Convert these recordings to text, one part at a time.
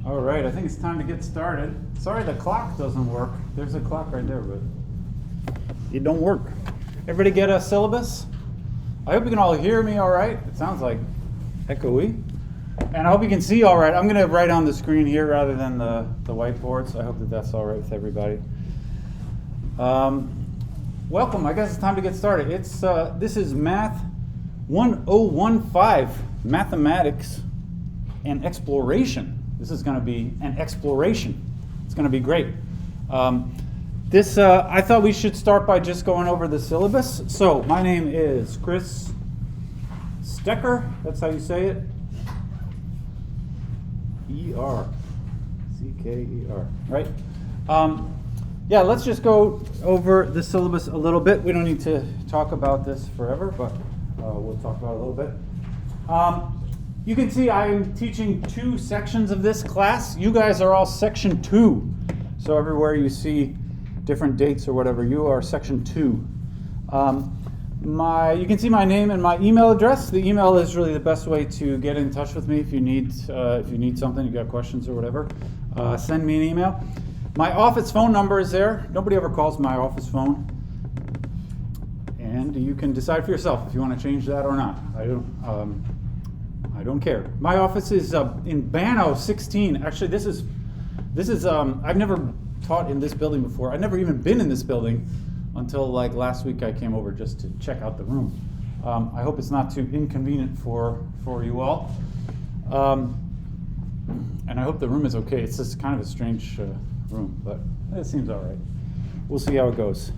All right, I think it's time to get started. Sorry the clock doesn't work. There's a clock right there, but it don't work. Everybody get a syllabus? I hope you can all hear me all right. It sounds like echoey. And I hope you can see all right. I'm going to write on the screen here rather than the whiteboard, so I hope that that's all right with everybody. Welcome. I guess it's time to get started. This is Math 1015, Mathematics and Exploration. This is going to be an exploration. It's going to be great. I thought we should start by just going over the syllabus. So my name is Chris Stecker. That's how you say it. E-R. C-K-E-R. Right? Yeah, let's just go over the syllabus a little bit. We don't need to talk about this forever, but we'll talk about it a little bit. You can see I'm teaching two sections of this class. You guys are all section 2. So everywhere you see different dates or whatever, you are section 2. You can see my name and my email address. The email is really the best way to get in touch with me if you need something, you got questions or whatever. Send me an email. My office phone number is there. Nobody ever calls my office phone. And you can decide for yourself if you want to change that or not. I don't care. My office is in Banno 16. Actually, this is I've never taught in this building before. I've never even been in this building until like last week. I came over just to check out the room. I hope it's not too inconvenient for you all. And I hope the room is okay. It's just kind of a strange room, but it seems all right. We'll see how it goes.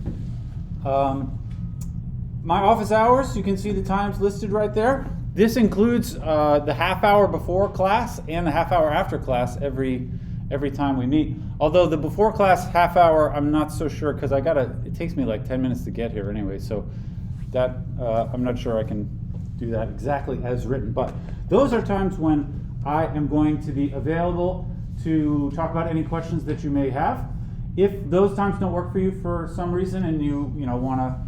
My office hours, you can see the times listed right there. This includes the half hour before class and the half hour after class every time we meet. Although the before class half hour, I'm not so sure because it takes me like 10 minutes to get here anyway, so that I'm not sure I can do that exactly as written. But those are times when I am going to be available to talk about any questions that you may have. If those times don't work for you for some reason and you want to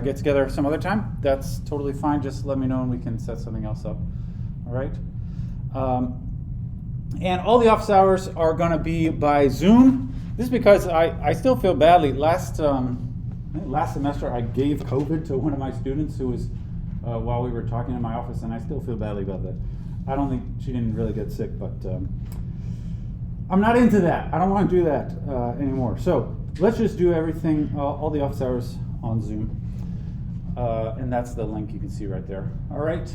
get together some other time, that's totally fine. Just let me know and we can set something else up. All right. And all the office hours are going to be by Zoom. This is because I still feel badly. Last semester I gave COVID to one of my students who was while we were talking in my office, and I still feel badly about that. I don't think she didn't really get sick, but I'm not into that. I don't want to do that anymore. So let's just do everything, all the office hours on Zoom. And that's the link you can see right there. All right.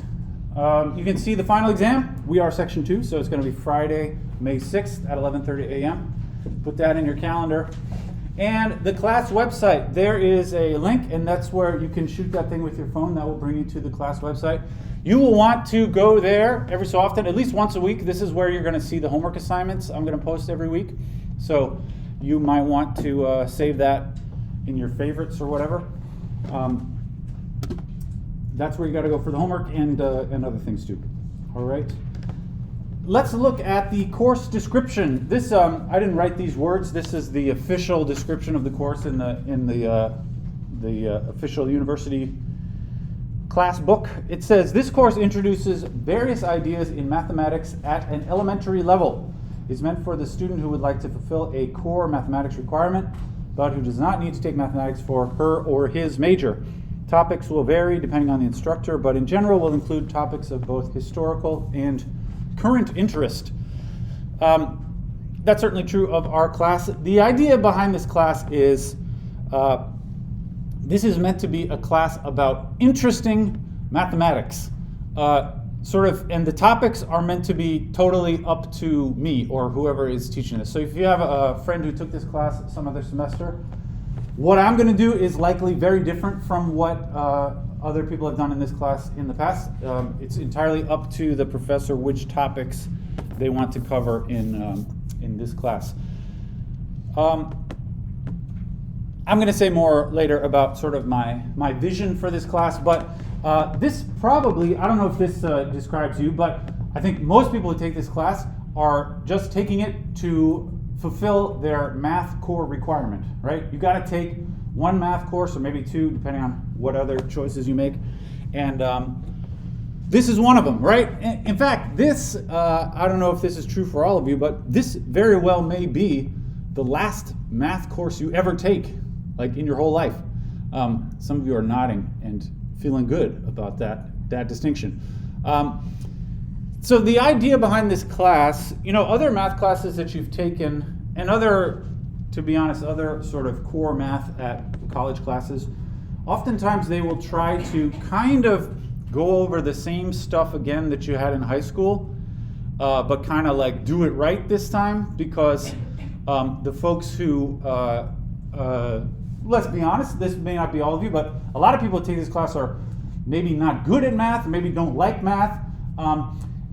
You can see the final exam. We are section 2, so it's going to be Friday, May 6th at 11:30 a.m. Put that in your calendar. And the class website, there is a link, and that's where you can shoot that thing with your phone. That will bring you to the class website. You will want to go there every so often, at least once a week. This is where you're going to see the homework assignments I'm going to post every week. So you might want to save that in your favorites or whatever. That's where you got to go for the homework and other things too. All right. Let's look at the course description. This I didn't write these words. This is the official description of the course in the official university class book. It says this course introduces various ideas in mathematics at an elementary level. It's meant for the student who would like to fulfill a core mathematics requirement, but who does not need to take mathematics for her or his major. Topics will vary depending on the instructor, but in general will include topics of both historical and current interest. That's certainly true of our class. The idea behind this class is this is meant to be a class about interesting mathematics. And the topics are meant to be totally up to me or whoever is teaching this. So if you have a friend who took this class some other semester, what I'm going to do is likely very different from what other people have done in this class in the past. It's entirely up to the professor which topics they want to cover in this class. I'm going to say more later about sort of my vision for this class, but this probably, I don't know if this describes you, but I think most people who take this class are just taking it to fulfill their math core requirement, right? You got to take one math course or maybe two, depending on what other choices you make. And This is one of them, right? In fact, this, I don't know if this is true for all of you, but this very well may be the last math course you ever take, like in your whole life. Some of you are nodding and feeling good about that distinction. So the idea behind this class, other math classes that you've taken, and to be honest, other sort of core math at college classes, oftentimes they will try to kind of go over the same stuff again that you had in high school, but kind of like do it right this time, because the folks who, let's be honest, this may not be all of you, but a lot of people who take this class are maybe not good at math, maybe don't like math,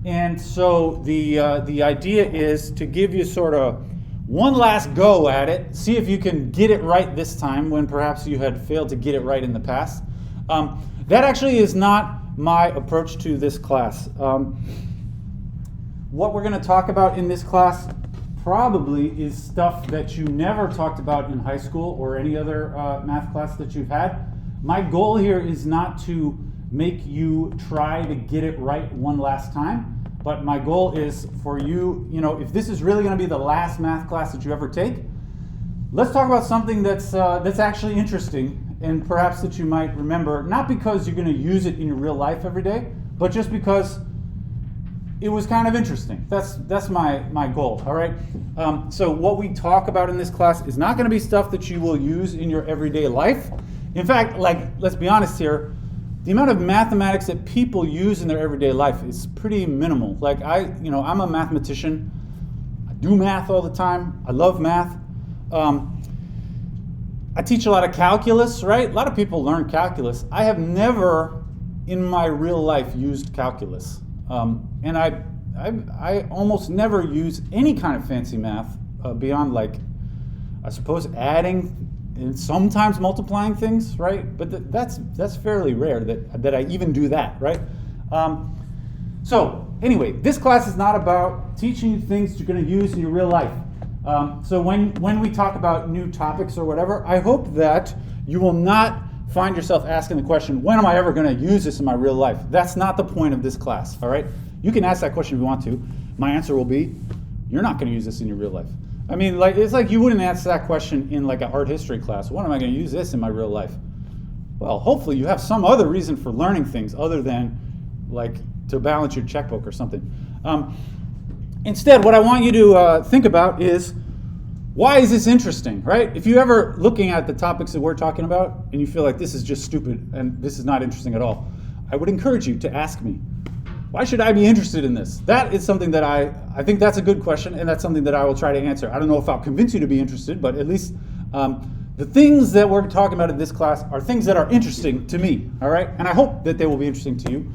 and so the idea is to give you sort of one last go at it, see if you can get it right this time when perhaps you had failed to get it right in the past. That actually is not my approach to this class. What we're going to talk about in this class probably is stuff that you never talked about in high school or any other math class that you've had. My goal here is not to make you try to get it right one last time, but my goal is for you, if this is really going to be the last math class that you ever take, let's talk about something that's actually interesting and perhaps that you might remember, not because you're going to use it in your real life every day, but just because it was kind of interesting. That's my goal, all right? So what we talk about in this class is not going to be stuff that you will use in your everyday life. In fact, let's be honest here, the amount of mathematics that people use in their everyday life is pretty minimal. I'm a mathematician. I do math all the time. I love math. I teach a lot of calculus, right? A lot of people learn calculus. I have never in my real life used calculus. And I almost never use any kind of fancy math beyond I suppose adding and sometimes multiplying things, right? But that's fairly rare that I even do that, right? So anyway, this class is not about teaching you things you're going to use in your real life. So when we talk about new topics or whatever, I hope that you will not find yourself asking the question, when am I ever going to use this in my real life? That's not the point of this class, all right? You can ask that question if you want to. My answer will be, you're not going to use this in your real life. I mean, it's like you wouldn't answer that question in an art history class. When am I going to use this in my real life? Well, hopefully you have some other reason for learning things other than to balance your checkbook or something. Instead, what I want you to think about is, why is this interesting, right? If you're ever looking at the topics that we're talking about and you feel like this is just stupid and this is not interesting at all, I would encourage you to ask me, why should I be interested in this? That is something that I think that's a good question, and that's something that I will try to answer. I don't know if I'll convince you to be interested, but at least the things that we're talking about in this class are things that are interesting to me, all right? And I hope that they will be interesting to you.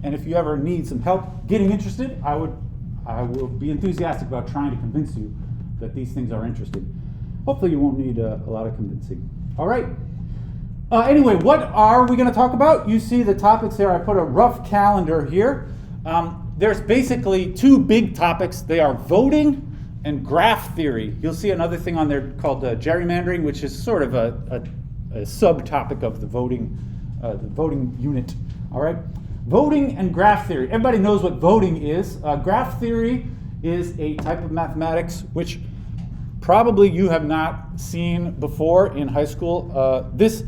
And if you ever need some help getting interested, I will be enthusiastic about trying to convince you that these things are interesting. Hopefully you won't need a lot of convincing. All right. Anyway, what are we going to talk about? You see the topics there. I put a rough calendar here. There's basically two big topics. They are voting and graph theory. You'll see another thing on there called gerrymandering, which is sort of a subtopic of the voting unit. All right. Voting and graph theory. Everybody knows what voting is. Graph theory is a type of mathematics which probably you have not seen before in high school. This,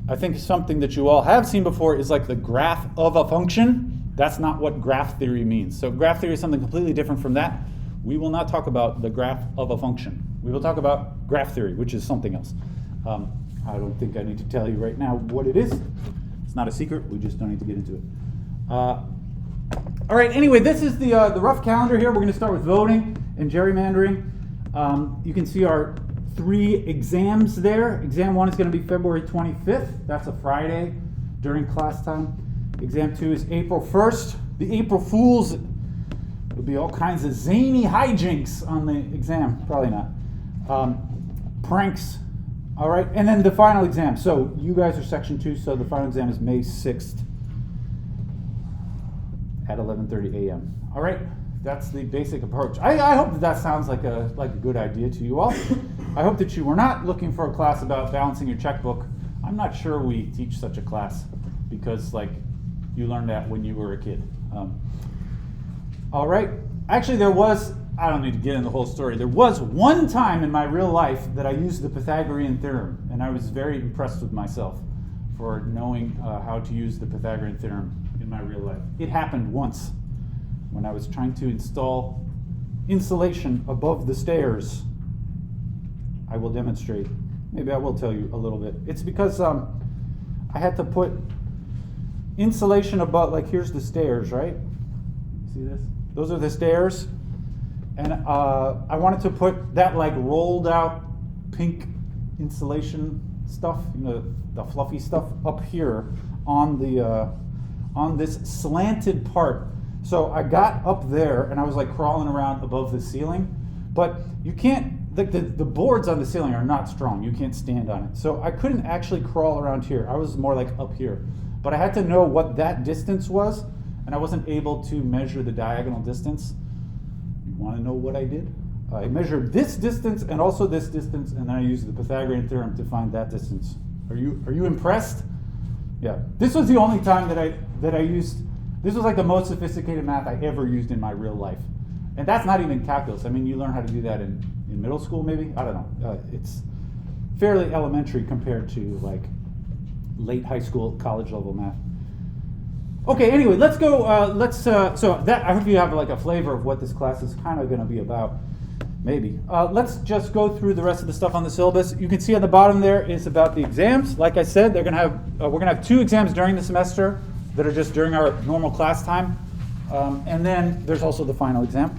I think, is something that you all have seen before, is like the graph of a function. That's not what graph theory means. So graph theory is something completely different from that. We will not talk about the graph of a function. We will talk about graph theory, which is something else. I don't think I need to tell you right now what it is. It's not a secret. We just don't need to get into it. All right, anyway, this is the rough calendar here. We're going to start with voting and gerrymandering. You can see our 3 exams there. Exam 1 is going to be February 25th. That's a Friday during class time. Exam 2 is April 1st. The April Fools, there'll be all kinds of zany hijinks on the exam. Probably not. Pranks. All right, and then the final exam. So you guys are section 2, so the final exam is May 6th at 11:30 a.m. All right, that's the basic approach. I hope that sounds like a good idea to you all. I hope that you were not looking for a class about balancing your checkbook. I'm not sure we teach such a class because you learned that when you were a kid. All right. Actually, I don't need to get into the whole story. There was one time in my real life that I used the Pythagorean theorem, and I was very impressed with myself for knowing how to use the Pythagorean theorem in my real life. It happened once when I was trying to install insulation above the stairs. I will demonstrate. Maybe I will tell you a little bit. It's because I had to put insulation above, like here's the stairs, right? See this? Those are the stairs. And I wanted to put that like rolled out pink insulation stuff, the fluffy stuff up here on this slanted part. So I got up there and I was like crawling around above the ceiling, but you can't, the boards on the ceiling are not strong. You can't stand on it. So I couldn't actually crawl around here. I was more like up here, but I had to know what that distance was, and I wasn't able to measure the diagonal distance. Want to know what I did? I measured this distance and also this distance, and then I used the Pythagorean theorem to find that distance. Are you impressed? Yeah. This was the only time that I used. This was like the most sophisticated math I ever used in my real life, and that's not even calculus. I mean, you learn how to do that in middle school, maybe. I don't know. It's fairly elementary compared to like late high school, college level math. Okay, anyway, let's go, so that, I hope you have like a flavor of what this class is kind of going to be about, maybe. Let's just go through the rest of the stuff on the syllabus. You can see on the bottom there is about the exams. Like I said, we're going to have 2 exams during the semester that are just during our normal class time. And then there's also the final exam.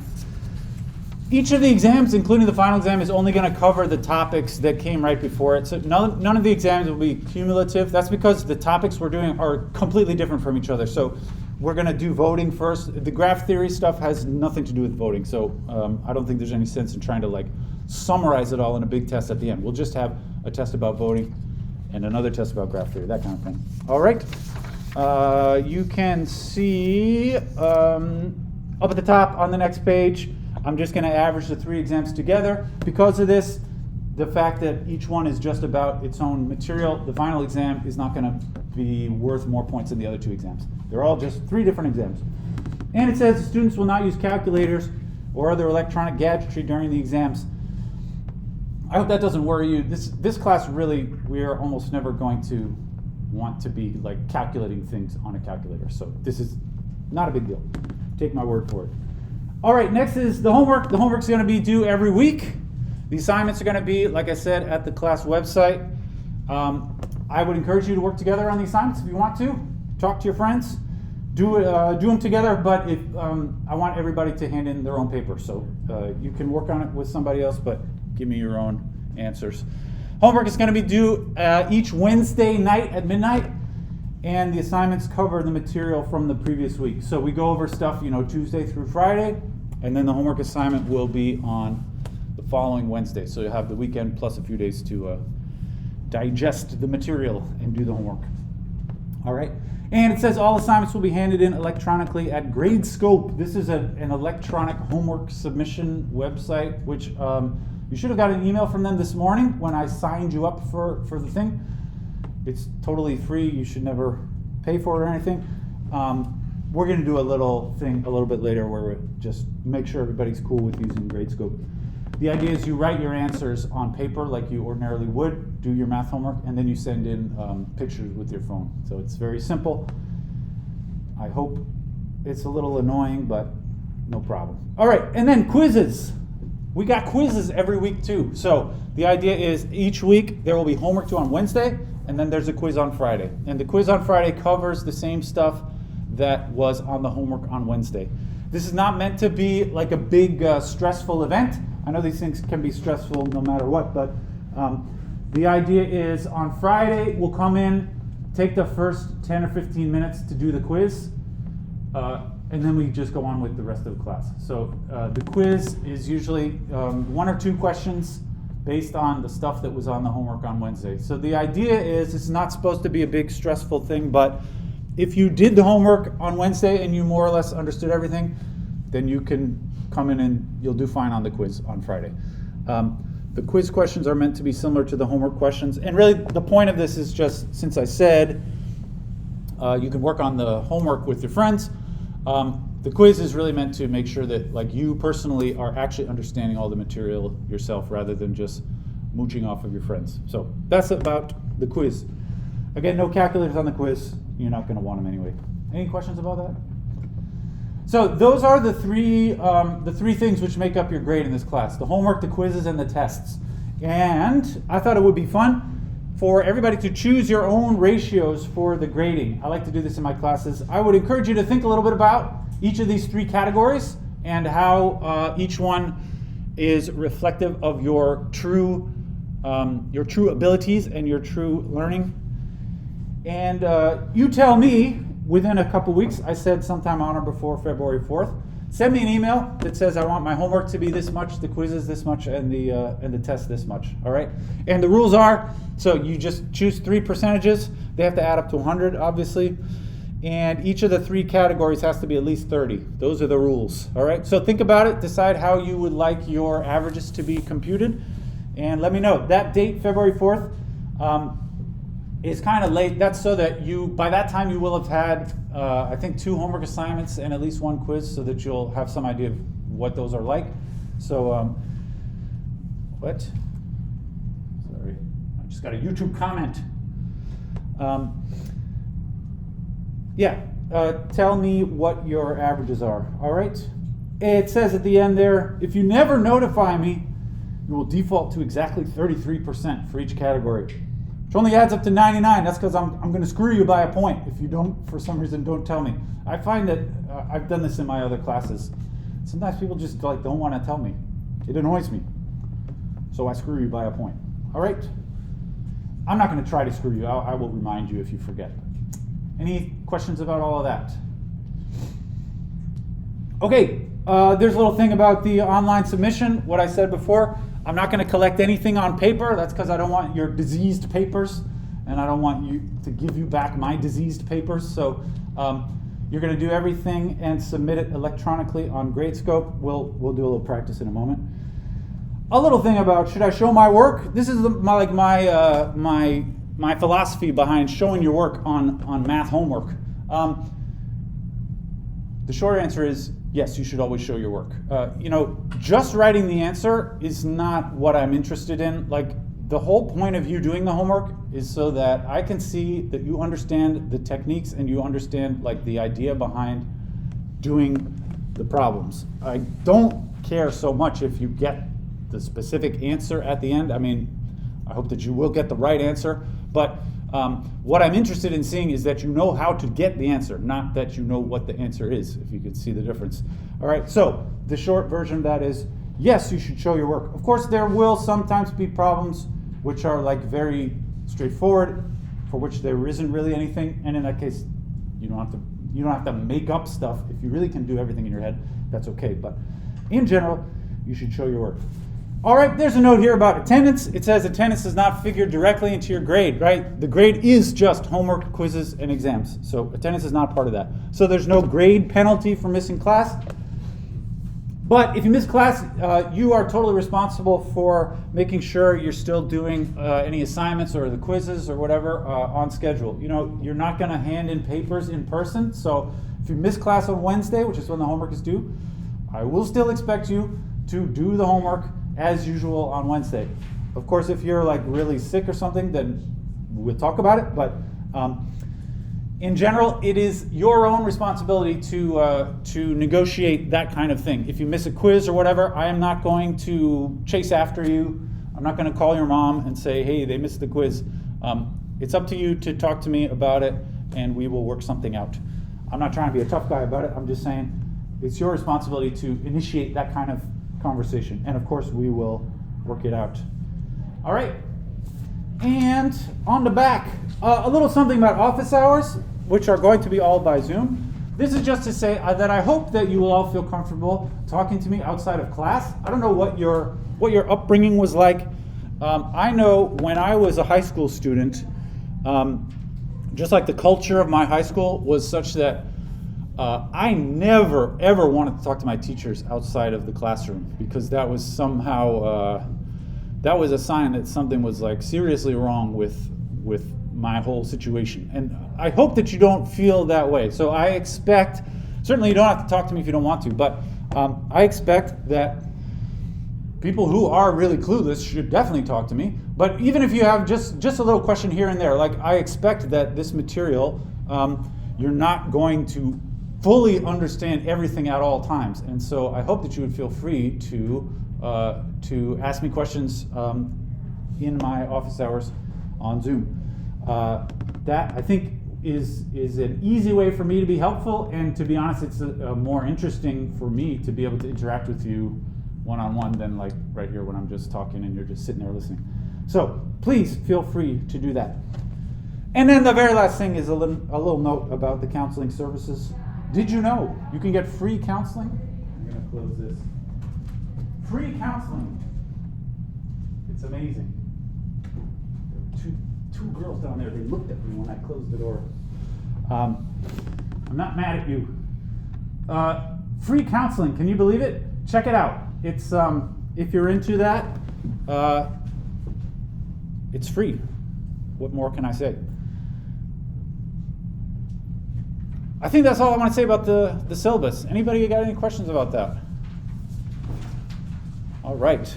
Each of the exams, including the final exam, is only going to cover the topics that came right before it. So none of the exams will be cumulative. That's because the topics we're doing are completely different from each other. So we're going to do voting first. The graph theory stuff has nothing to do with voting. So I don't think there's any sense in trying to like summarize it all in a big test at the end. We'll just have a test about voting and another test about graph theory, that kind of thing. All right. You can see up at the top on the next page, I'm just going to average the 3 exams together. Because of this, the fact that each one is just about its own material, the final exam is not going to be worth more points than the other 2 exams. They're all just 3 different exams. And it says students will not use calculators or other electronic gadgetry during the exams. I hope that doesn't worry you. This class really, we are almost never going to want to be like calculating things on a calculator. So this is not a big deal. Take my word for it. All right, next is the homework. The homework's going to be due every week. The assignments are going to be, like I said, at the class website. I would encourage you to work together on the assignments if you want to. Talk to your friends. Do them together, but if I want everybody to hand in their own paper. So you can work on it with somebody else, but give me your own answers. Homework is going to be due each Wednesday night at midnight. And the assignments cover the material from the previous week. So we go over stuff, Tuesday through Friday, and then the homework assignment will be on the following Wednesday. So you'll have the weekend plus a few days to digest the material and do the homework. All right. And it says all assignments will be handed in electronically at Gradescope. This is an electronic homework submission website, which you should have got an email from them this morning when I signed you up for the thing. It's totally free. You should never pay for it or anything. We're going to do a little thing a little bit later where we just make sure everybody's cool with using Gradescope. The idea is you write your answers on paper like you ordinarily would, do your math homework, and then you send in pictures with your phone. So it's very simple. I hope it's a little annoying, but no problem. All right, and then quizzes. We got quizzes every week too. So the idea is each week there will be homework due on Wednesday, and then there's a quiz on Friday. And the quiz on Friday covers the same stuff that was on the homework on Wednesday. This is not meant to be like a big stressful event. I know these things can be stressful no matter what, but the idea is on Friday we'll come in, take the first 10 or 15 minutes to do the quiz, and then we just go on with the rest of the class. So the quiz is usually 1 or 2 questions based on the stuff that was on the homework on Wednesday. So the idea is it's not supposed to be a big stressful thing, but if you did the homework on Wednesday and you more or less understood everything, then you can come in and you'll do fine on the quiz on Friday. The quiz questions are meant to be similar to the homework questions. And really the point of this is just, since I said You can work on the homework with your friends. The quiz is really meant to make sure that like you personally are actually understanding all the material yourself rather than just mooching off of your friends. So that's about the quiz. Again, no calculators on the quiz. You're not going to want them anyway. Any questions about that? So those are the three things which make up your grade in this class: the homework, the quizzes, and the tests. And I thought it would be fun for everybody to choose your own ratios for the grading. I like to do this in my classes. I would encourage you to think a little bit about each of these three categories and how each one is reflective of your true abilities and your true learning. And you tell me within a couple weeks. I said sometime on or before February 4th. Send me an email that says I want my homework to be this much, the quizzes this much, and the test this much. All right. And the rules are: so you just choose 3 percentages. They have to add up to 100, obviously. And each of the 3 categories has to be at least 30. Those are the rules. All right. So think about it. Decide how you would like your averages to be computed, and let me know. That date, February 4th, is kind of late. That's so that by that time you will have had, I think, 2 homework assignments and at least 1 quiz, so that you'll have some idea of what those are like. So, what? Sorry, I just got a YouTube comment. Tell me what your averages are. All right. It says at the end there, if you never notify me, you will default to exactly 33% for each category, which only adds up to 99. That's because I'm going to screw you by a point if you don't, for some reason, don't tell me. I find that I've done this in my other classes. Sometimes people just don't want to tell me. It annoys me. So I screw you by a point. All right? I'm not going to try to screw you. I will remind you if you forget. Any questions about all of that? Okay, there's a little thing about the online submission. What I said before, I'm not going to collect anything on paper. That's because I don't want your diseased papers, and I don't want you to give you back my diseased papers. So you're going to do everything and submit it electronically on Gradescope. We'll do a little practice in a moment. A little thing about, should I show my work? This is my philosophy behind showing your work on math homework. The short answer is yes, you should always show your work. Just writing the answer is not what I'm interested in. Like, the whole point of you doing the homework is so that I can see that you understand the techniques and you understand like the idea behind doing the problems. I don't care so much if you get the specific answer at the end. I mean, I hope that you will get the right answer, but what I'm interested in seeing is that you know how to get the answer, not that you know what the answer is, if you could see the difference. All right, so the short version of that is, yes, you should show your work. Of course, there will sometimes be problems which are like very straightforward, for which there isn't really anything, and in that case, you don't have to make up stuff. If you really can do everything in your head, that's okay, but in general, you should show your work. All right, there's a note here about attendance. It says attendance does not figure directly into your grade, right? The grade is just homework, quizzes, and exams. So attendance is not part of that. So there's no grade penalty for missing class. But if you miss class, you are totally responsible for making sure you're still doing any assignments or the quizzes or whatever on schedule. You're not going to hand in papers in person. So if you miss class on Wednesday, which is when the homework is due, I will still expect you to do the homework as usual on Wednesday. Of course, if you're like really sick or something, then we'll talk about it. But in general, it is your own responsibility to negotiate that kind of thing. If you miss a quiz or whatever, I am not going to chase after you. I'm not going to call your mom and say, hey, they missed the quiz. It's up to you to talk to me about it, and we will work something out. I'm not trying to be a tough guy about it. I'm just saying it's your responsibility to initiate that kind of conversation, and of course we will work it out. All right, and on the back, a little something about office hours, which are going to be all by Zoom. This is just to say that I hope that you will all feel comfortable talking to me outside of class. I don't know what your upbringing was like. I know when I was a high school student, just like the culture of my high school was such that I never, ever wanted to talk to my teachers outside of the classroom, because that was somehow, that was a sign that something was like seriously wrong with my whole situation. And I hope that you don't feel that way. So I expect, certainly you don't have to talk to me if you don't want to, but I expect that people who are really clueless should definitely talk to me. But even if you have just a little question here and there, like I expect that this material, you're not going to fully understand everything at all times. And so I hope that you would feel free to ask me questions in my office hours on Zoom. That I think is an easy way for me to be helpful, and to be honest, it's more interesting for me to be able to interact with you one-on-one than like right here when I'm just talking and you're just sitting there listening. So please feel free to do that. And then the very last thing is a little note about the counseling services. Did you know you can get free counseling? I'm going to close this. Free counseling. It's amazing. There were two girls down there. They looked at me when I closed the door. I'm not mad at you. Free counseling. Can you believe it? Check it out. It's if you're into that, it's free. What more can I say? I think that's all I want to say about the syllabus. Anybody got any questions about that? All right.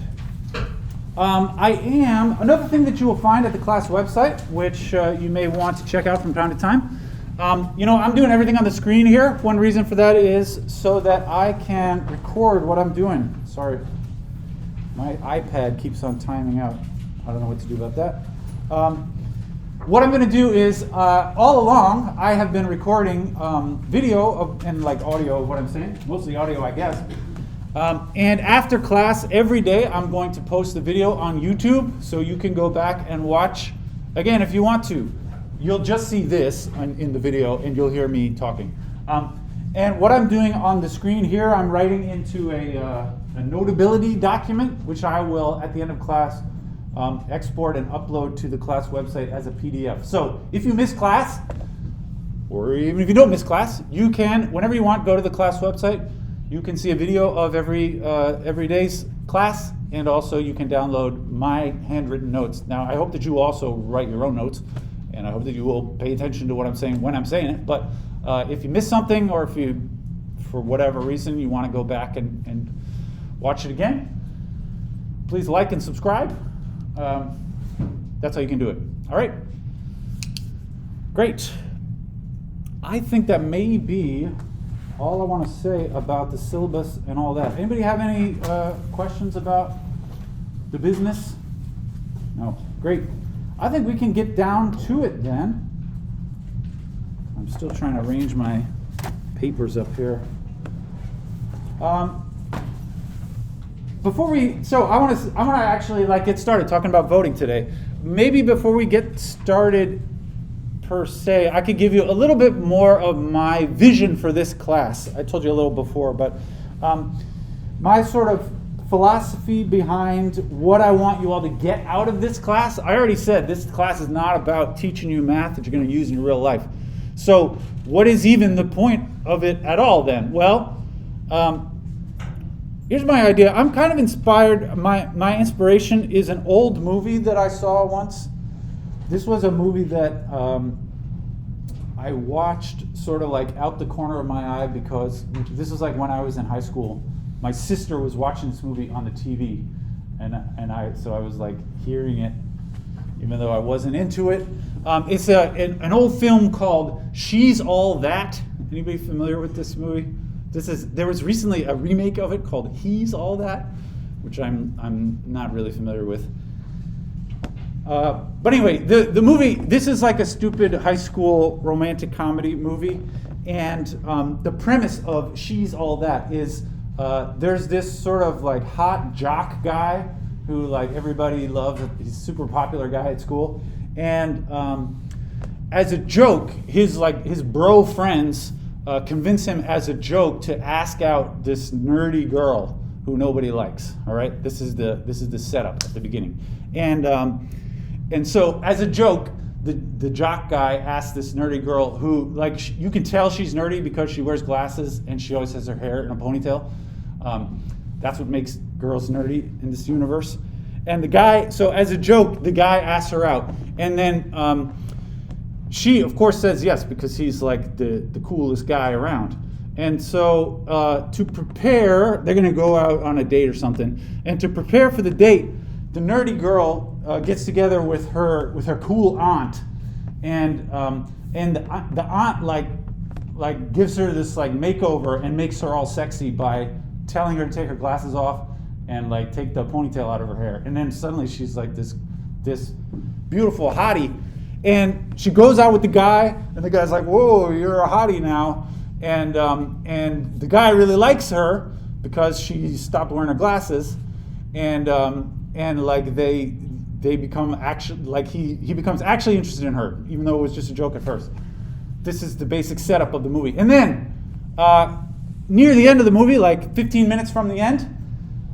Another thing that you will find at the class website, which you may want to check out from time to time. I'm doing everything on the screen here. One reason for that is so that I can record what I'm doing. Sorry, my iPad keeps on timing out. I don't know what to do about that. What I'm going to do is, all along, I have been recording video and like audio of what I'm saying, mostly audio, I guess. And after class, every day, I'm going to post the video on YouTube, so you can go back and watch, again, if you want to. You'll just see this in the video, and you'll hear me talking. And what I'm doing on the screen here, I'm writing into a notability document, which I will, at the end of class, export and upload to the class website as a PDF. So if you miss class, or even if you don't miss class, you can, whenever you want, go to the class website. You can see a video of every day's class, and also you can download my handwritten notes. Now, I hope that you also write your own notes, and I hope that you will pay attention to what I'm saying when I'm saying it. But if you miss something, or if you, for whatever reason, you want to go back and watch it again, please like and subscribe. That's how you can do it. All right. Great. I think that may be all I want to say about the syllabus and all that. Anybody have any questions about the business? No. Great. I think we can get down to it then. I'm still trying to arrange my papers up here. Before we, so I want to actually get started talking about voting today. Maybe before we get started per se, I could give you a little bit more of my vision for this class. I told you a little before, but my sort of philosophy behind what I want you all to get out of this class. I already said this class is not about teaching you math that you're going to use in your real life. So what is even the point of it at all then? Well, here's my idea. I'm kind of inspired. My inspiration is an old movie that I saw once. This was a movie that I watched sort of like out the corner of my eye because this was like when I was in high school. My sister was watching this movie on the TV, so I was like hearing it, even though I wasn't into it. It's an old film called She's All That. Anybody familiar with this movie? There was recently a remake of it called He's All That, which I'm not really familiar with. But anyway, the movie, this is like a stupid high school romantic comedy movie, and the premise of She's All That is there's this sort of like hot jock guy who like everybody loves. He's a super popular guy at school, and as a joke, his bro friends convince him as a joke to ask out this nerdy girl who nobody likes. All right, this is the setup at the beginning, and so as a joke, the jock guy asks this nerdy girl who you can tell she's nerdy because she wears glasses and she always has her hair in a ponytail. That's what makes girls nerdy in this universe. And so as a joke, the guy asks her out, and then she, of course, says yes because he's like the coolest guy around. And so to prepare, they're going to go out on a date or something. And to prepare for the date, the nerdy girl gets together with her cool aunt, and the aunt like gives her this like makeover and makes her all sexy by telling her to take her glasses off and like take the ponytail out of her hair. And then suddenly she's like this beautiful hottie. And she goes out with the guy, and the guy's like, "Whoa, you're a hottie now." And the guy really likes her because she stopped wearing her glasses, and like they become actually like he becomes actually interested in her, even though it was just a joke at first. This is the basic setup of the movie. And then near the end of the movie, like 15 minutes from the end,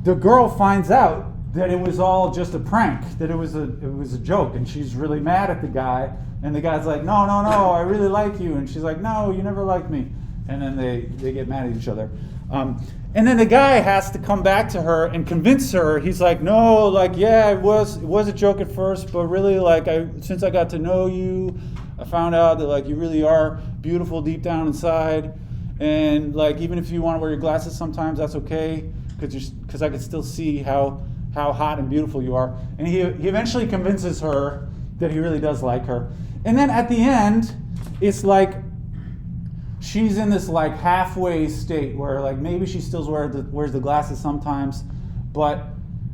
the girl finds out that it was all just a prank, that it was a joke, and she's really mad at the guy, and the guy's like, no, I really like you, and she's like, no, you never liked me, and then they get mad at each other. And then the guy has to come back to her and convince her. He's like, no, like, yeah, it was a joke at first, but really, like, since I got to know you, I found out that, like, you really are beautiful deep down inside, and, like, even if you want to wear your glasses sometimes, that's okay, because I can still see how hot and beautiful you are. And he eventually convinces her that he really does like her. And then at the end, it's like she's in this like halfway state where like maybe she still wears the glasses sometimes, but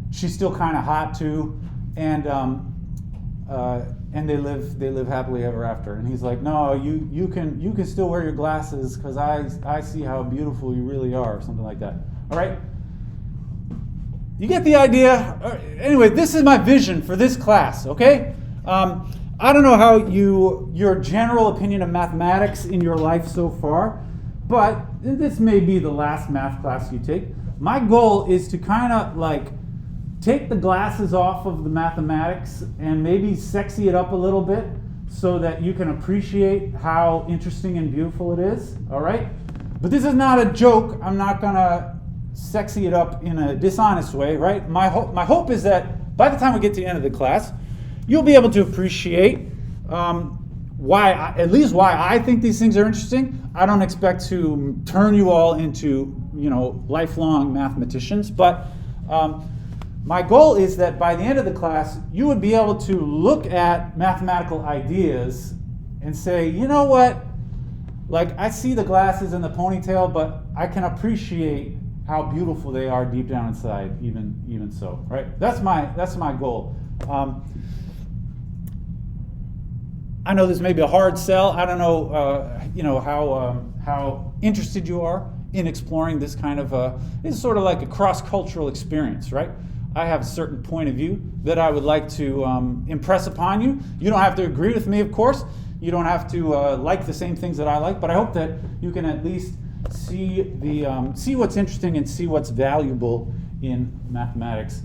she's still kind of hot too. And they live happily ever after. And he's like, no, you can still wear your glasses because I see how beautiful you really are, or something like that. All right. You get the idea? Anyway, this is my vision for this class, okay? I don't know how your general opinion of mathematics in your life so far, but this may be the last math class you take. My goal is to kind of like take the glasses off of the mathematics and maybe sexy it up a little bit so that you can appreciate how interesting and beautiful it is, all right? But this is not a joke. I'm not going to sexy it up in a dishonest way, right? My hope is that by the time we get to the end of the class, you'll be able to appreciate why I think these things are interesting. I don't expect to turn you all into, lifelong mathematicians, but my goal is that by the end of the class, you would be able to look at mathematical ideas and say, you know what? Like, I see the glasses and the ponytail, but I can appreciate how beautiful they are deep down inside, even so, right? That's my goal. I know this may be a hard sell. I don't know, how interested you are in exploring this kind of. It's sort of like a cross-cultural experience, right? I have a certain point of view that I would like to impress upon you. You don't have to agree with me, of course. You don't have to like the same things that I like, but I hope that you can at least see what's interesting and see what's valuable in mathematics,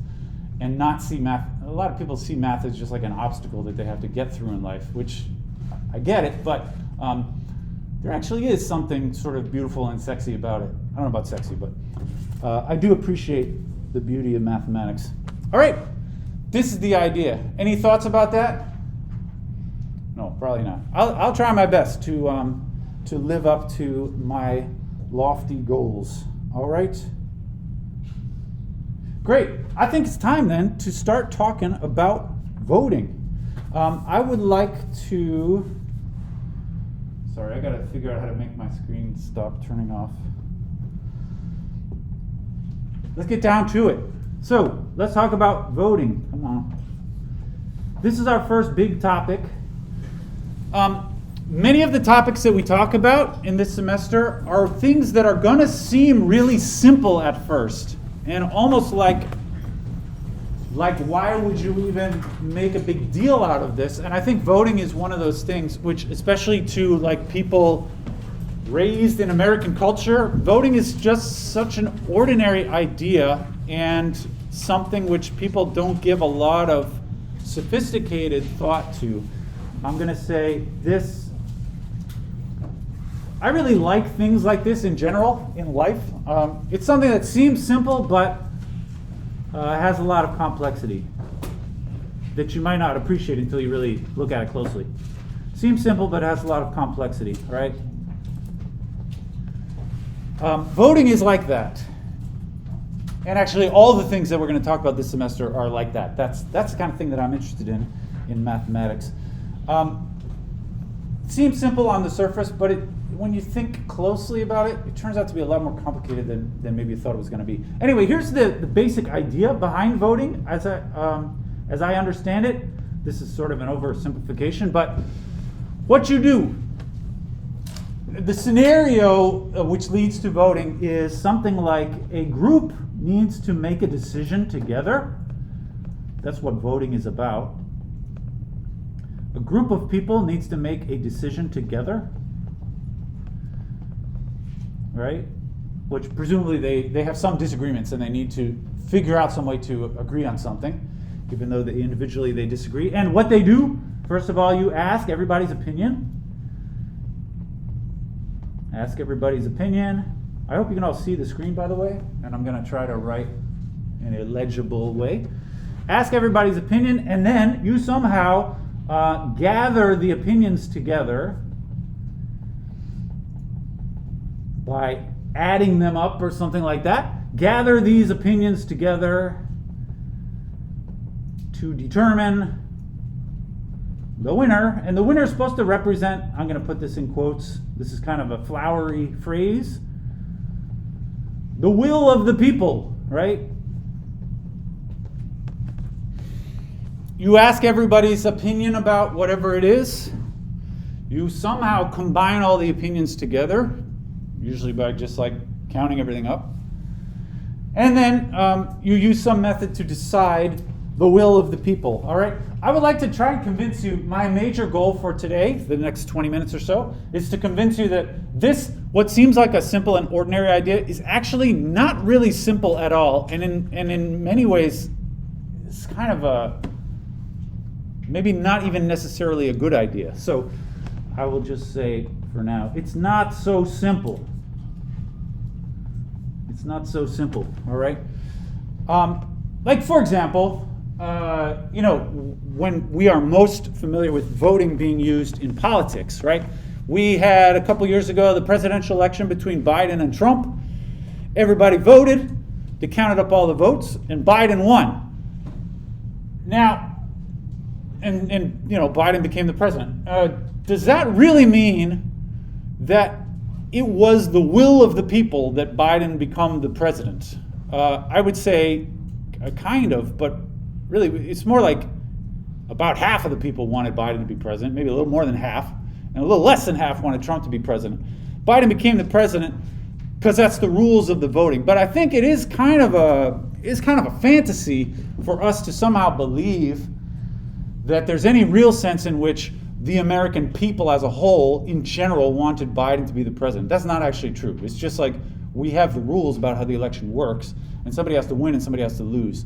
and not see math. A lot of people see math as just like an obstacle that they have to get through in life, which I get it, but there actually is something sort of beautiful and sexy about it. I don't know about sexy, but I do appreciate the beauty of mathematics. All right, this is the idea. Any thoughts about that? No, probably not. I'll try my best to live up to my lofty goals. All right? Great. I think it's time then to start talking about voting. I would like to... Sorry, I got to figure out how to make my screen stop turning off. Let's get down to it. So, let's talk about voting. Come on. This is our first big topic. Many of the topics that we talk about in this semester are things that are going to seem really simple at first, and almost like why would you even make a big deal out of this? And I think voting is one of those things which, especially to like people raised in American culture, voting is just such an ordinary idea and something which people don't give a lot of sophisticated thought to. I'm going to say this. I really like things like this in general in life. It's something that seems simple, but has a lot of complexity that you might not appreciate until you really look at it closely. Seems simple, but has a lot of complexity, right? Voting is like that. And actually, all the things that we're going to talk about this semester are like that. That's the kind of thing that I'm interested in mathematics. Seems simple on the surface, but when you think closely about it, it turns out to be a lot more complicated than maybe you thought it was going to be. Anyway, here's the basic idea behind voting as I understand it. This is sort of an oversimplification, but what you do, the scenario which leads to voting is something like a group needs to make a decision together. That's what voting is about. A group of people needs to make a decision together, right? Which presumably they have some disagreements and they need to figure out some way to agree on something, even though individually they disagree. And what they do, first of all, you ask everybody's opinion. Ask everybody's opinion. I hope you can all see the screen, by the way, and I'm going to try to write in a legible way. Ask everybody's opinion, and then you somehow gather the opinions together by adding them up or something like that. Gather these opinions together to determine the winner. And the winner is supposed to represent, I'm going to put this in quotes, this is kind of a flowery phrase, the will of the people, right? You ask everybody's opinion about whatever it is. You somehow combine all the opinions together, usually by just like counting everything up. And then you use some method to decide the will of the people, all right? I would like to try and convince you, my major goal for today, the next 20 minutes or so, is to convince you that this, what seems like a simple and ordinary idea, is actually not really simple at all. And in many ways, it's kind of a, maybe not even necessarily a good idea. So I will just say for now, it's not so simple. It's not so simple, all right? Like for example, when we are most familiar with voting being used in politics, right? We had a couple years ago the presidential election between Biden and Trump. Everybody voted, they counted up all the votes, and Biden won. Now, and Biden became the president. Does that really mean that it was the will of the people that Biden become the president? I would say kind of, but really it's more like about half of the people wanted Biden to be president, maybe a little more than half, and a little less than half wanted Trump to be president. Biden became the president because that's the rules of the voting. But I think it is kind of a fantasy for us to somehow believe that there's any real sense in which the American people as a whole, in general, wanted Biden to be the president. That's not actually true. It's just like we have the rules about how the election works, and somebody has to win and somebody has to lose.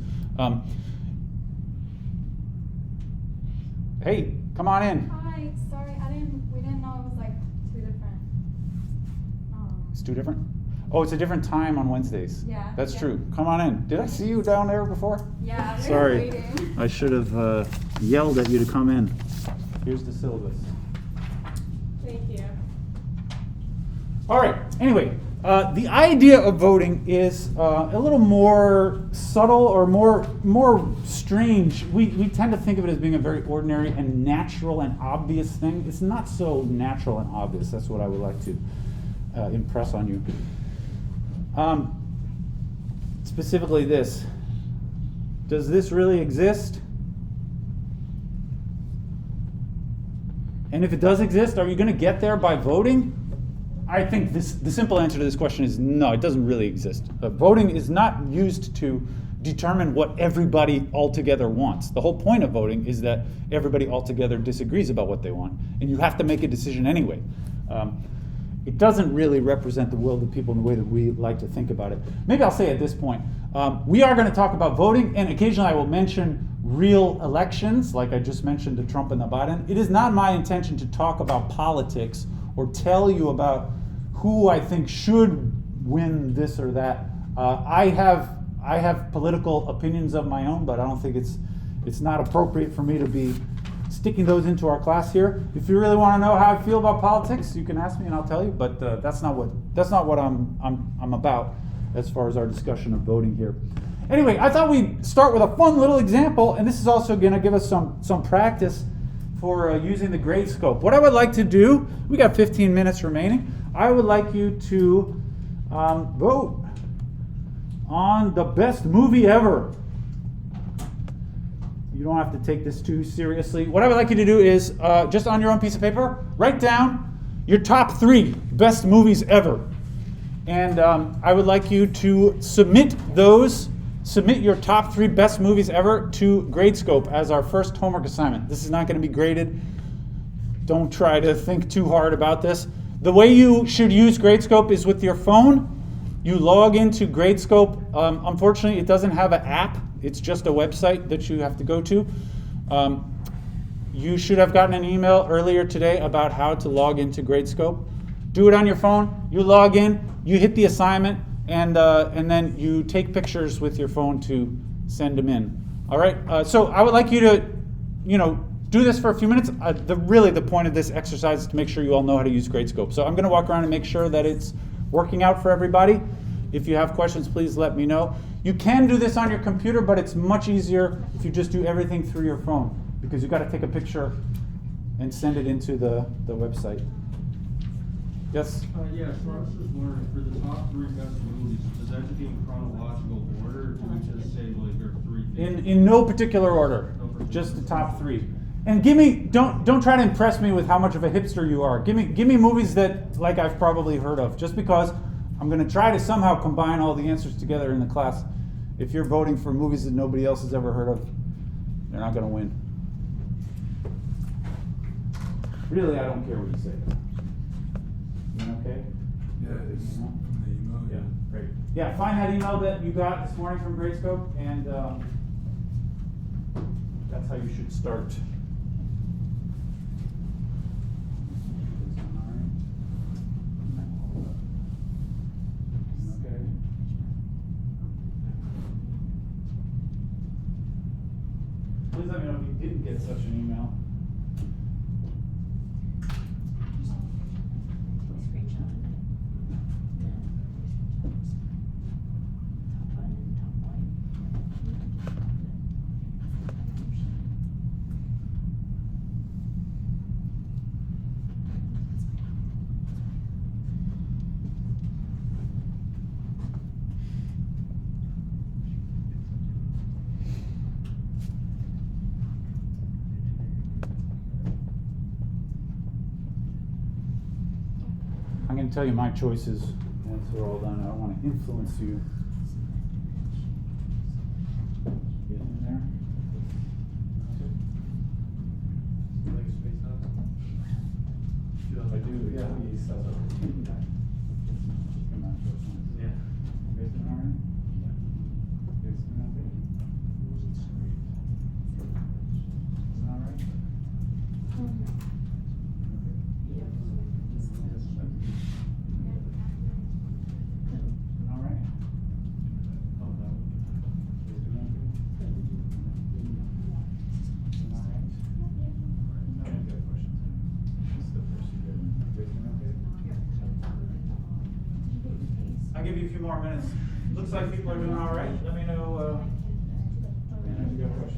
Hey, come on in. Hi, sorry, we didn't know it was like two different. It's two different? Oh, it's a different time on Wednesdays. Yeah. That's true. Come on in. Did I see you down there before? Yeah, we were Sorry. waiting. I should have yelled at you to come in. Here's the syllabus. Thank you. All right. Anyway, the idea of voting is a little more subtle or more strange. We tend to think of it as being a very ordinary and natural and obvious thing. It's not so natural and obvious. That's what I would like to impress on you. Specifically this. Does this really exist? And if it does exist, are you going to get there by voting? I think the simple answer to this question is no, it doesn't really exist. Voting is not used to determine what everybody altogether wants. The whole point of voting is that everybody altogether disagrees about what they want, and you have to make a decision anyway. It doesn't really represent the will of the people in the way that we like to think about it. Maybe I'll say at this point, we are going to talk about voting, and occasionally I will mention real elections, like I just mentioned the Trump and the Biden. It is not my intention to talk about politics or tell you about who I think should win this or that. I have political opinions of my own, but I don't think it's not appropriate for me to be sticking those into our class here. If you really want to know how I feel about politics, you can ask me and I'll tell you. But that's not what I'm about as far as our discussion of voting here. Anyway, I thought we'd start with a fun little example, and this is also going to give us some practice for using the grade scope. What I would like to do, we got 15 minutes remaining. I would like you to vote on the best movie ever. You don't have to take this too seriously. What I would like you to do is, just on your own piece of paper, write down your top 3 best movies ever. And I would like you to submit your top 3 best movies ever to Gradescope as our first homework assignment. This is not going to be graded. Don't try to think too hard about this. The way you should use Gradescope is with your phone. You log into Gradescope. Unfortunately, it doesn't have an app. It's just a website that you have to go to. You should have gotten an email earlier today about how to log into Gradescope. Do it on your phone. You log in. You hit the assignment. And then you take pictures with your phone to send them in. All right. So I would like you to, do this for a few minutes. The point of this exercise is to make sure you all know how to use Gradescope. So I'm going to walk around and make sure that it's working out for everybody. If you have questions, please let me know. You can do this on your computer, but it's much easier if you just do everything through your phone, because you've got to take a picture and send it into the website. Yes? Yeah, so I was just wondering, for the top 3 best movies, does that have to be in chronological order, or do we just say, like, there are 3 things? In no particular order, just the top 3. And don't try to impress me with how much of a hipster you are. Give me movies that, like, I've probably heard of, just because I'm going to try to somehow combine all the answers together in the class. If you're voting for movies that nobody else has ever heard of, you're not going to win. Really, I don't care what you say. Okay? Yeah, it's from the email. Yeah, great. Yeah, find that email that you got this morning from Gradescope, and that's how you should start. Okay. Please let me know if you didn't get such an email. I'm going to tell you my choices once we're all done. I don't want to influence you. Get in there. You like Space House? I do, yeah. Yeah. You guys doing all right? You guys doing okay? Doing all right? All right. Oh, that one. You guys doing okay? Doing all right? No, I've got questions. This is the first you did. You guys doing okay? I'll give you a few more minutes. Looks like people are doing all right. Let me know if you got questions.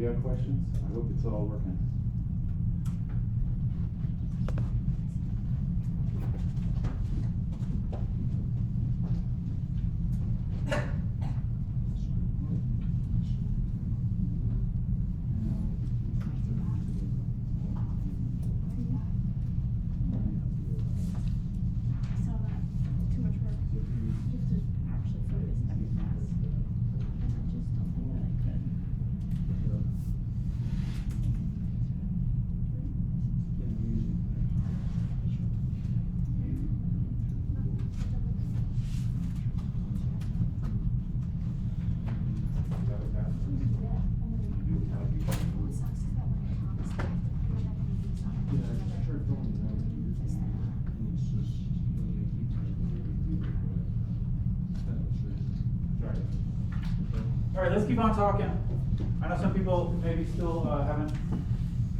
Anybody got questions? I hope it's all working. saw that. Too much work. You have to actually focus every class. And I just don't think that I could. All right, let's keep on talking. I know some people maybe still haven't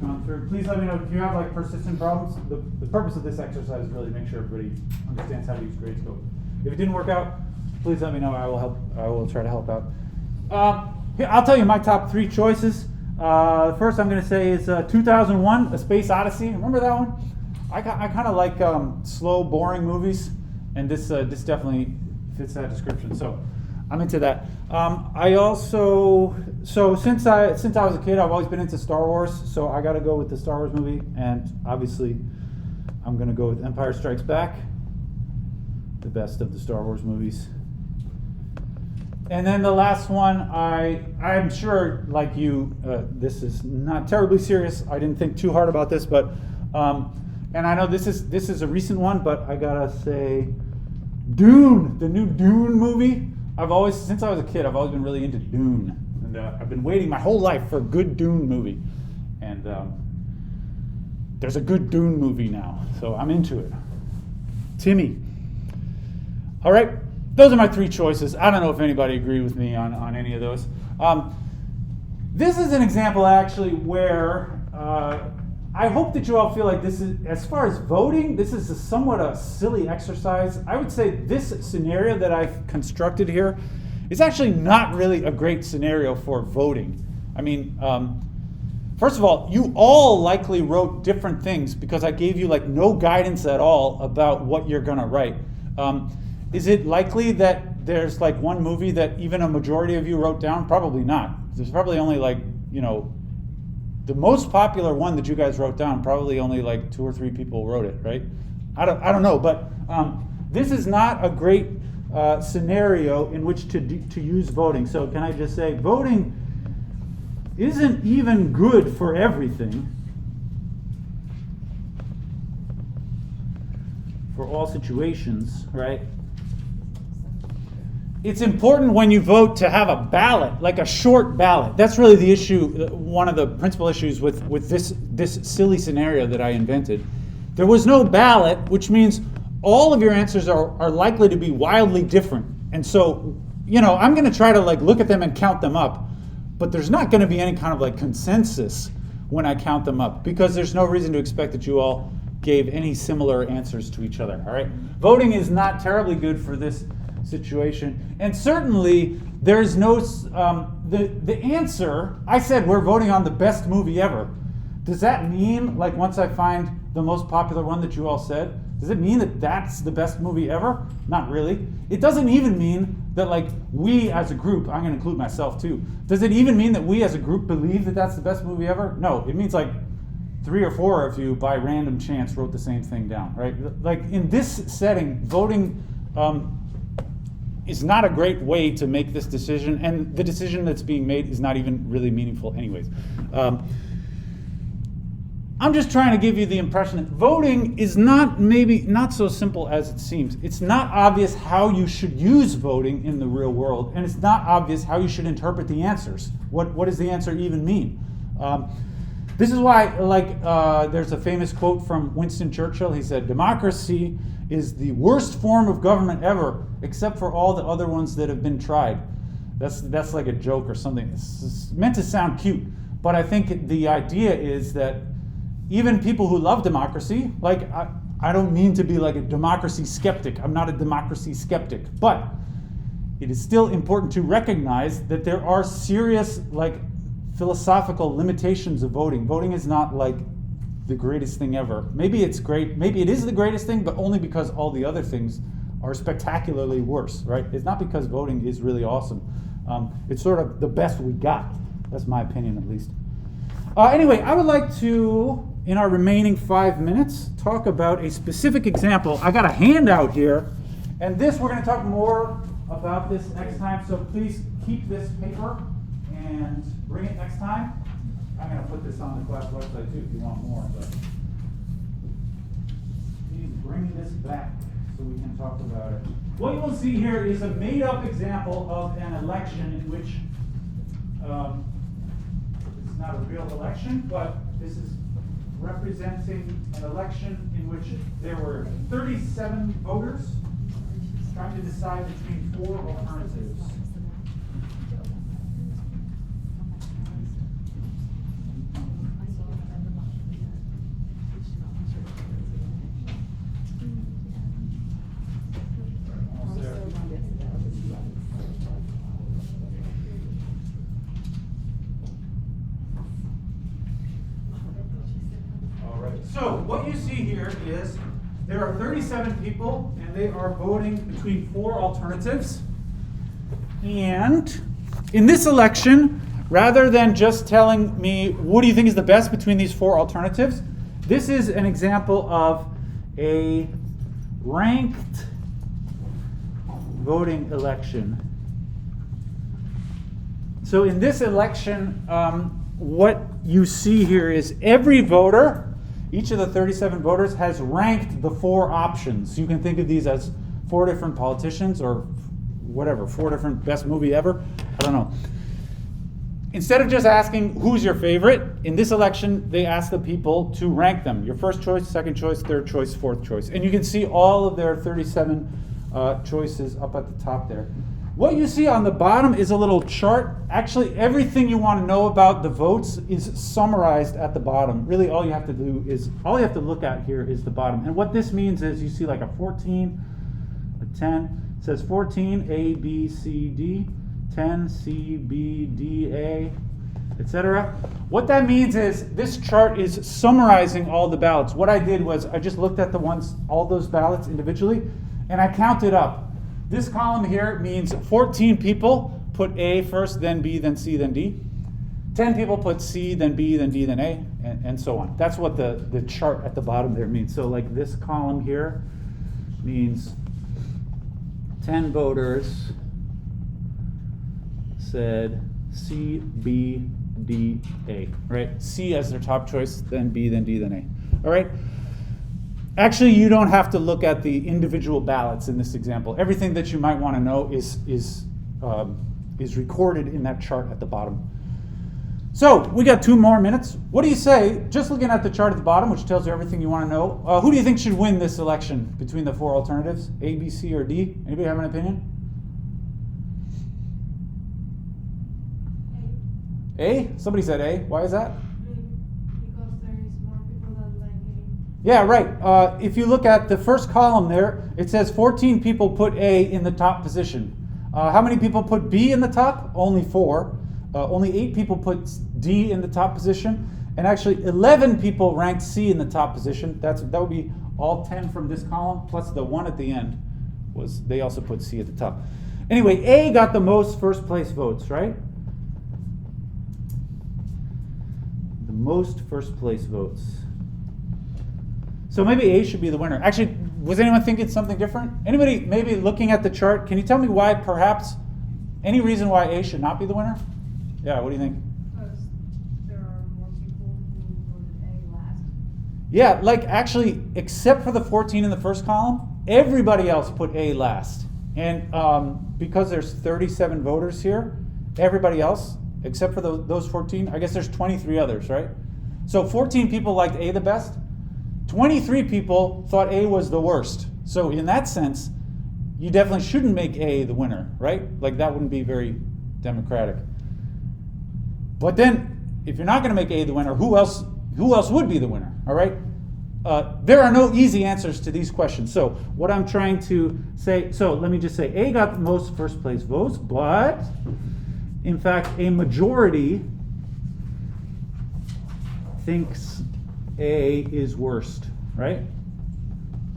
gone through. Please let me know if you have like persistent problems. The purpose of this exercise is really to make sure everybody understands how to use Gradescope. If it didn't work out, please let me know. I will help. I will try to help out. Here, I'll tell you my top 3 choices. First, I'm going to say is 2001: A Space Odyssey. Remember that one? I kind of like slow, boring movies, and this definitely fits that description. So I'm into that. I also, since I was a kid, I've always been into Star Wars. So I got to go with the Star Wars movie, and obviously, I'm going to go with Empire Strikes Back, the best of the Star Wars movies. And then the last one, I'm sure, like you, this is not terribly serious. I didn't think too hard about this, but and I know this is a recent one, but I gotta say, Dune, the new Dune movie. Since I was a kid, I've always been really into Dune, and I've been waiting my whole life for a good Dune movie, and there's a good Dune movie now, so I'm into it. Timmy. All right. Those are my 3 choices. I don't know if anybody agreed with me on any of those. This is an example actually where I hope that you all feel like this is, as far as voting, this is somewhat a silly exercise. I would say this scenario that I've constructed here is actually not really a great scenario for voting. I mean, first of all, you all likely wrote different things because I gave you like no guidance at all about what you're gonna write. Is it likely that there's like one movie that even a majority of you wrote down? Probably not. There's probably only like, the most popular one that you guys wrote down, probably only like 2 or 3 people wrote it, right? I don't know, but this is not a great scenario in which to use voting. So can I just say, voting isn't even good for everything. For all situations, right? It's important when you vote to have a ballot, like a short ballot. That's really the issue, one of the principal issues with this silly scenario that I invented. There was no ballot, which means all of your answers are likely to be wildly different. And so, I'm going to try to like look at them and count them up, but there's not going to be any kind of like consensus when I count them up, because there's no reason to expect that you all gave any similar answers to each other, all right? Voting is not terribly good for this situation, and certainly there's no the answer. I said we're voting on the best movie ever. Does that mean, like, once I find the most popular one that you all said, does it mean that that's the best movie ever? Not really. It doesn't even mean that, like, we as a group, I'm going to include myself too, does it even mean that we as a group believe that that's the best movie ever? No, it means like 3 or 4 of you by random chance wrote the same thing down, right? Like in this setting, voting is not a great way to make this decision, and the decision that's being made is not even really meaningful anyways. I'm just trying to give you the impression that voting is maybe not so simple as it seems. It's not obvious how you should use voting in the real world, and it's not obvious how you should interpret the answers. What does the answer even mean? This is why, there's a famous quote from Winston Churchill. He said, "Democracy is the worst form of government ever, except for all the other ones that have been tried." That's like a joke or something. It's meant to sound cute, but I think the idea is that even people who love democracy, like I don't mean to be like a democracy skeptic. I'm not a democracy skeptic, but it is still important to recognize that there are serious philosophical limitations of voting. Voting is not like the greatest thing ever. Maybe it's great, maybe it is the greatest thing, but only because all the other things are spectacularly worse, right? It's not because voting is really awesome. It's sort of the best we got. That's my opinion, at least. Anyway, I would like to, in our remaining 5 minutes, talk about a specific example. I got a handout here, and this, we're going to talk more about this next time, so please keep this paper and bring it next time. I'm going to put this on the class website too if you want more, but please bring this back so we can talk about it. What you will see here is a made-up example of an election in which it's not a real election, but this is representing an election in which there were 37 voters trying to decide between 4 alternatives. So what you see here is there are 37 people, and they are voting between 4 alternatives. And in this election, rather than just telling me what do you think is the best between these 4 alternatives, this is an example of a ranked voting election. So in this election, what you see here is every voter, each of the 37 voters, has ranked the 4 options. You can think of these as 4 different politicians or whatever, 4 different best movie ever. I don't know. Instead of just asking who's your favorite, in this election, they asked the people to rank them. Your first choice, second choice, third choice, fourth choice. And you can see all of their 37 choices up at the top there. What you see on the bottom is a little chart. Actually, everything you want to know about the votes is summarized at the bottom. Really, all you have to look at here is the bottom. And what this means is you see like a 14, a 10. It says 14, A, B, C, D, 10, C, B, D, A, etc. What that means is this chart is summarizing all the ballots. What I did was I just looked at all those ballots individually, and I counted up. This column here means 14 people put A first, then B, then C, then D. 10 people put C, then B, then D, then A, and so on. That's what the chart at the bottom there means. So like this column here means 10 voters said C, B, D, A, right? C as their top choice, then B, then D, then A. All right? Actually, you don't have to look at the individual ballots in this example. Everything that you might want to know is recorded in that chart at the bottom. So we got 2 more minutes. What do you say, just looking at the chart at the bottom, which tells you everything you want to know, who do you think should win this election between the 4 alternatives, A, B, C, or D? Anybody have an opinion? A? Somebody said A. Why is that? Because there is more people that like A. Yeah, right. If you look at the first column there, it says 14 people put A in the top position. How many people put B in the top? Only 4. Only 8 people put D in the top position. And actually 11 people ranked C in the top position. That would be all 10 from this column, plus the 1 at the end. They also put C at the top. Anyway, A got the most first place votes, right? The most first place votes. So maybe A should be the winner. Actually, was anyone thinking something different? Anybody maybe looking at the chart, can you tell me why perhaps, any reason why A should not be the winner? Yeah, what do you think? Because there are more people who voted A last. Yeah, like actually, except for the 14 in the first column, everybody else put A last. And because there's 37 voters here, everybody else, except for those 14, I guess there's 23 others, right? So 14 people liked A the best. 23 people thought A was the worst. So in that sense, you definitely shouldn't make A the winner, right? Like that wouldn't be very democratic. But then, if you're not going to make A the winner, who else would be the winner, all right? There are no easy answers to these questions. So what I'm trying to say, so let me just say, A got the most first place votes, but in fact, a majority thinks A is worst, right?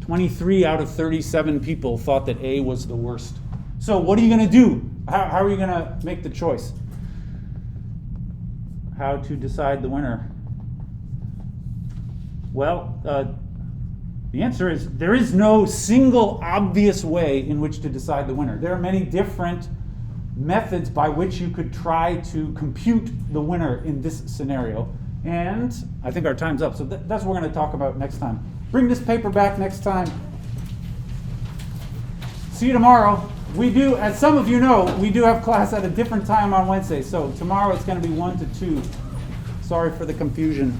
23 out of 37 people thought that A was the worst. So what are you going to do? How are you going to make the choice? How to decide the winner? Well, the answer is there is no single obvious way in which to decide the winner. There are many different methods by which you could try to compute the winner in this scenario. And I think our time's up, so that's what we're going to talk about next time. Bring this paper back next time. See you tomorrow. We do, as some of you know, we do have class at a different time on Wednesday. So tomorrow it's going to be 1 to 2. Sorry for the confusion.